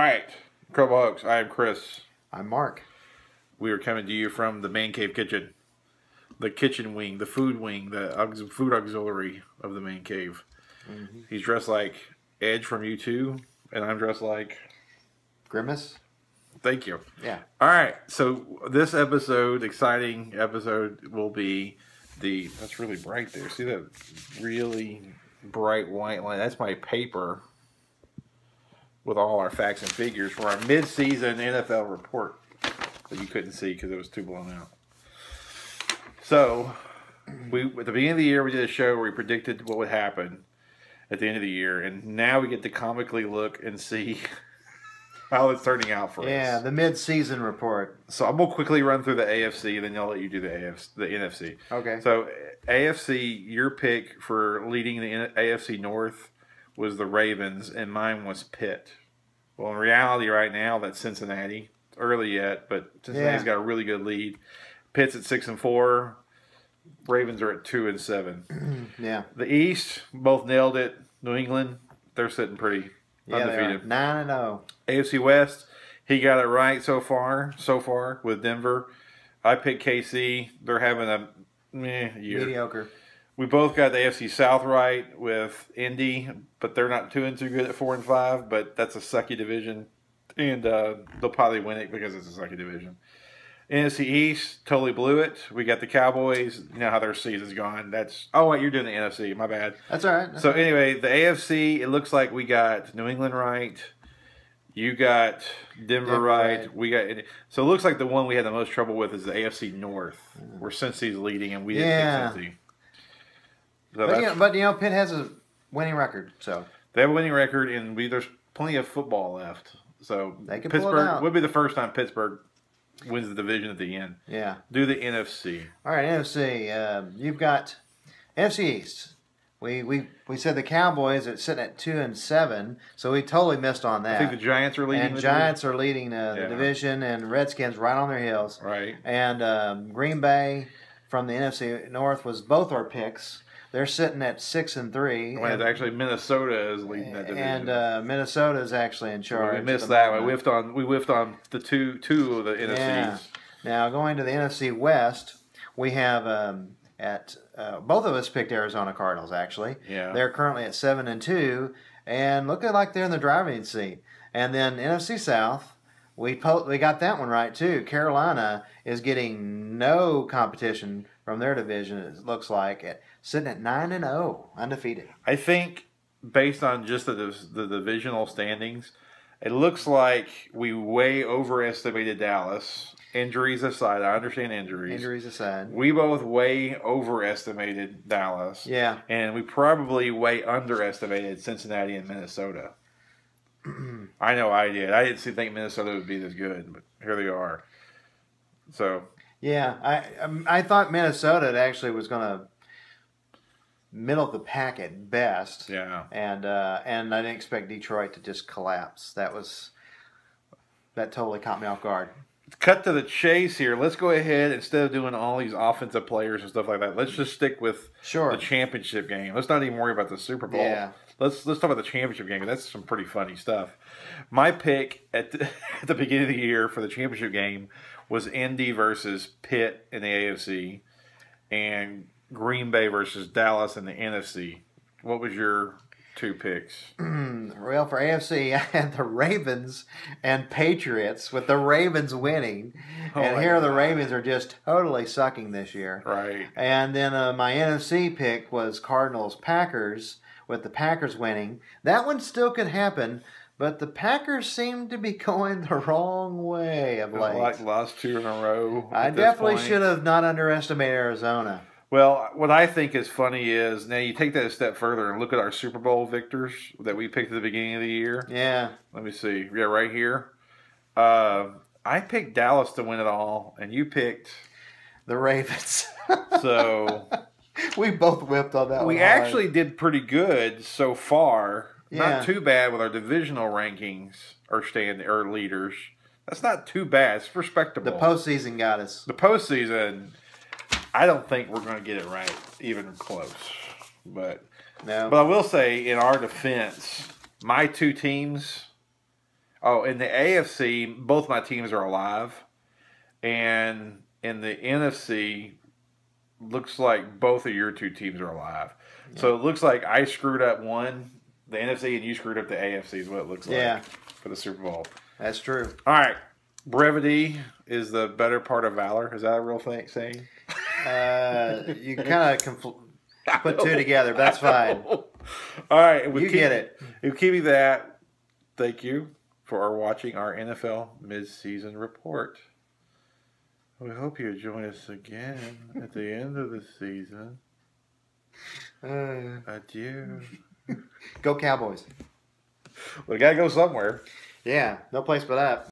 right, Crowbar Oaks. I am Chris. I'm Mark. We are coming to you from the Man Cave Kitchen. The kitchen wing, the food wing, the food auxiliary of the Man Cave. Mm-hmm. He's dressed like Edge from U2, and I'm dressed like... Grimace? Thank you. Yeah. All right, so this episode, exciting episode, will be the... That's really bright there. See that really bright white line? That's my paper with all our facts and figures for our mid-season NFL report that you couldn't see because it was too blown out. So, at the beginning of the year, we did a show where we predicted what would happen at the end of the year, and now we get to comically look and see how it's turning out for us. Yeah, the mid-season report. So I'm going to quickly run through the AFC, then I'll let you do the NFC. Okay. So, AFC, your pick for leading the AFC North was the Ravens, and mine was Pitt. Well, in reality right now, that's Cincinnati. It's early yet, but Cincinnati's got a really good lead. Pitt's at 6-4. Ravens are at 2-7. Yeah. The East, both nailed it. New England, they're sitting pretty undefeated. 9-0. AFC West, he got it right so far with Denver. I picked KC. They're having a year. Mediocre. We both got the AFC South right with Indy, but they're not too good at 4-5. But that's a sucky division, and they'll probably win it because it's a sucky division. NFC East totally blew it. We got the Cowboys. You know how their season's gone. Oh wait, you're doing the NFC. My bad. That's all right. So anyway, the AFC. It looks like we got New England right. You got Denver right. We got so it looks like the one we had the most trouble with is the AFC North, where Cincy's leading, and we didn't pick Cincy. So but Pitt has a winning record, so they have a winning record, and there's plenty of football left. So they can Pittsburgh pull it out. would be the first time Pittsburgh wins the division at the end. Yeah. Do the NFC. All right, NFC. You've got NFC East. We said the Cowboys are sitting at 2-7, so we totally missed on that. I think the Giants are leading. And Giants are leading the division, and Redskins right on their heels. Right. And Green Bay from the NFC North was both our picks. They're sitting at 6-3. Well, actually, Minnesota is leading that division. And Minnesota is actually in charge. We missed that. We whiffed on the two of the NFCs. Yeah. Now going to the NFC West, we have both of us picked Arizona Cardinals. Actually, they're currently at 7-2, and looking like they're in the driving seat. And then NFC South, we got that one right too. Carolina is getting no competition from their division. It looks like sitting at 9-0, undefeated. I think based on just the divisional standings, it looks like we way overestimated Dallas. Injuries aside, I understand injuries. Injuries aside, we both way overestimated Dallas. Yeah, and we probably way underestimated Cincinnati and Minnesota. I know I did. I didn't think Minnesota would be this good, but here they are. So yeah, I thought Minnesota actually was going to middle of the pack at best. Yeah, and I didn't expect Detroit to just collapse. That totally caught me off guard. Cut to the chase here. Let's go ahead, instead of doing all these offensive players and stuff like that, let's just stick with the championship game. Let's not even worry about the Super Bowl. Yeah. Let's talk about the championship game. That's some pretty funny stuff. My pick at the beginning of the year for the championship game was Indy versus Pitt in the AFC and Green Bay versus Dallas in the NFC. What was your two picks? Well, for AFC, I had the Ravens and Patriots, with the Ravens winning. And here the Ravens are just totally sucking this year. Right. And then my NFC pick was Cardinals-Packers, with the Packers winning. That one still could happen, but the Packers seem to be going the wrong way of late. Like lost two in a row. I definitely should have not underestimated Arizona. Well, what I think is funny is, now you take that a step further and look at our Super Bowl victors that we picked at the beginning of the year. Yeah. Let me see. Yeah, right here. I picked Dallas to win it all, and you picked the Ravens. So we both whipped on that one. We actually did pretty good so far. Yeah. Not too bad with our divisional rankings or leaders. That's not too bad. It's respectable. The postseason got us. The postseason, I don't think we're going to get it right, even close. But I will say, in our defense, my two teams Oh, in the AFC, both my teams are alive. And in the NFC, looks like both of your two teams are alive. Yeah. So it looks like I screwed up the NFC, and you screwed up the AFC is what it looks like for the Super Bowl. That's true. All right. Brevity is the better part of valor. Is that a real saying? You kind of put two together, but that's fine. All right. You get it. Keeping that, thank you for watching our NFL Midseason Report. We hope you join us again at the end of the season. Adieu. Go Cowboys. We got to go somewhere. Yeah, no place but up.